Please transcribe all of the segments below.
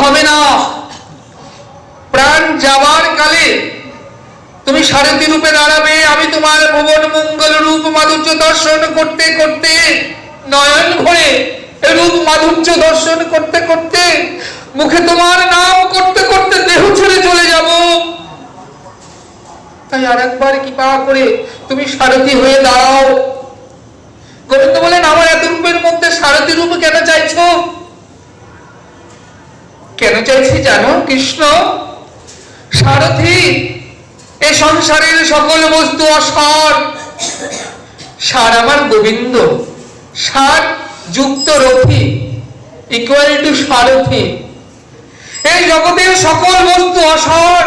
হবে না। প্রাণ যাবার কালে তুমি সারথি রূপে দাঁড়াবে, আমি তোমার ভুবন মঙ্গল রূপ মাধুর্য দর্শন করতে করতে, নয়ন ভরে রূপ মাধুর্য দর্শন করতে করতে, মুখে তোমার নাম করতে করতে দেহ ছেড়ে চলে যাব। তাই আর একবার কৃপা করে তুমি সারথি হয়ে দাঁড়াও। গোবিন্দ বলেন, আমার এত রূপের মধ্যে সারথি রূপ কেন চাইছো? কেন চাইছি জানো কৃষ্ণ? সারথি এ সংসারের সকল বস্তু অসার, সার আমার গোবিন্দ, সার যুক্ত রথি ইকুয়াল টু সারথি। এই জগতের সকল বস্তু অসার,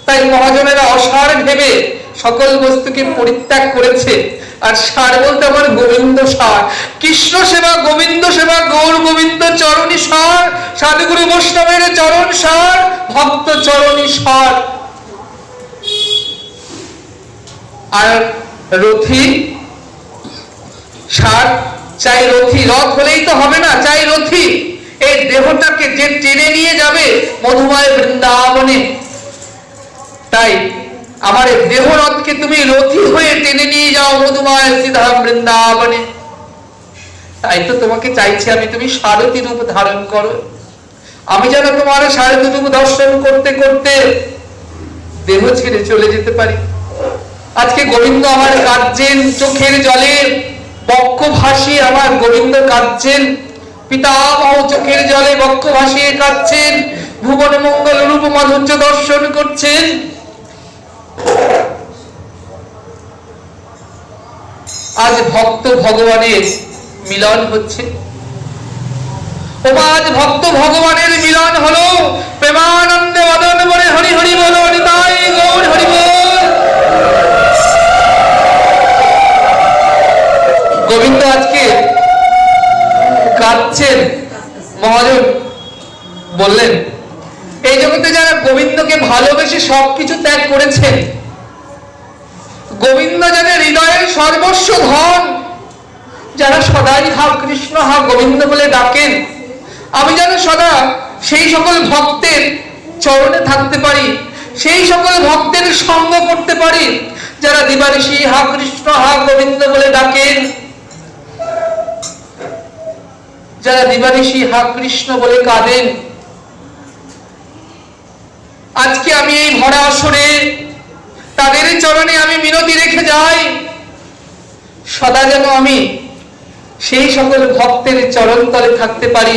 তাই মহাজনেরা অসার ভেবে সকল বস্তুকে পরিত্যাগ করেছে। আর সার বলতে আমার গোবিন্দ সার, কৃষ্ণ সেবা, গোবিন্দ সেবা, গৌর গোবিন্দ চরণী সার, সাধুগুরু বৈষ্ণবের চরণ সার, ভক্ত চরণী সার। আর রথি সার চাই, রথি, রথ হলেই তো হবে না, চাই রথি। এই দেহটাকে যে টেনে নিয়ে যাবে মধুময় বৃন্দাবনে। তাই আমার দেহ রথকে তুমি রথি হয়ে টেনে নিয়ে যাও মধুময় শ্রীধাম বৃন্দাবনে। তাই তো তোমাকে চাইছি আমি, তুমি সারথি রূপ ধারণ করো। আমি যেন তোমার সারথি রূপ দর্শন করতে করতে দেহ ছেড়ে চলে যেতে পারি। আজকে গোবিন্দ আমার কাঁদছেন, চোখের জলে বক্ষ ভাসিয়ে আমার গোবিন্দ কাঁদছেন, পিতামহ চোখের জলে বক্ষ ভাসিয়ে কাঁদছেন, ভুবন মঙ্গল রূপ মাধুর্য দর্শন করছেন। আজ ভক্ত ভগবানের মিলন হচ্ছে। আজ ভক্ত ভগবানের মিলন হলো। প্রেমানন্দে মদন বলে হরি হরি বলো, নিতাই গৌর হরি বল। গোবিন্দ আজকে কাঁদছেন। মহাজন বললেন, এই জগতে যারা গোবিন্দকে ভালোবেসে সবকিছু ত্যাগ করেছেন, গোবিন্দ যাদের হৃদয়ের সর্বস্ব ধন, যারা সদাই হা কৃষ্ণ হা গোবিন্দ বলে ডাকেন, আমি যেন সদা সেই সকল ভক্তের চরণে থাকতে পারি, সেই সকল ভক্তের সঙ্গ করতে পারি, যারা দিবানিশি হা কৃষ্ণ হা গোবিন্দ বলে ডাকেন, যারা দিবানিশি হা কৃষ্ণ বলে কাঁদেন। আজকে আমি এই ভরা আসরে তাদের চরণে আমি মিনতি রেখে যাই, সদা যেন আমি সেই সকল ভক্তের চরণ তলে থাকতে পারি।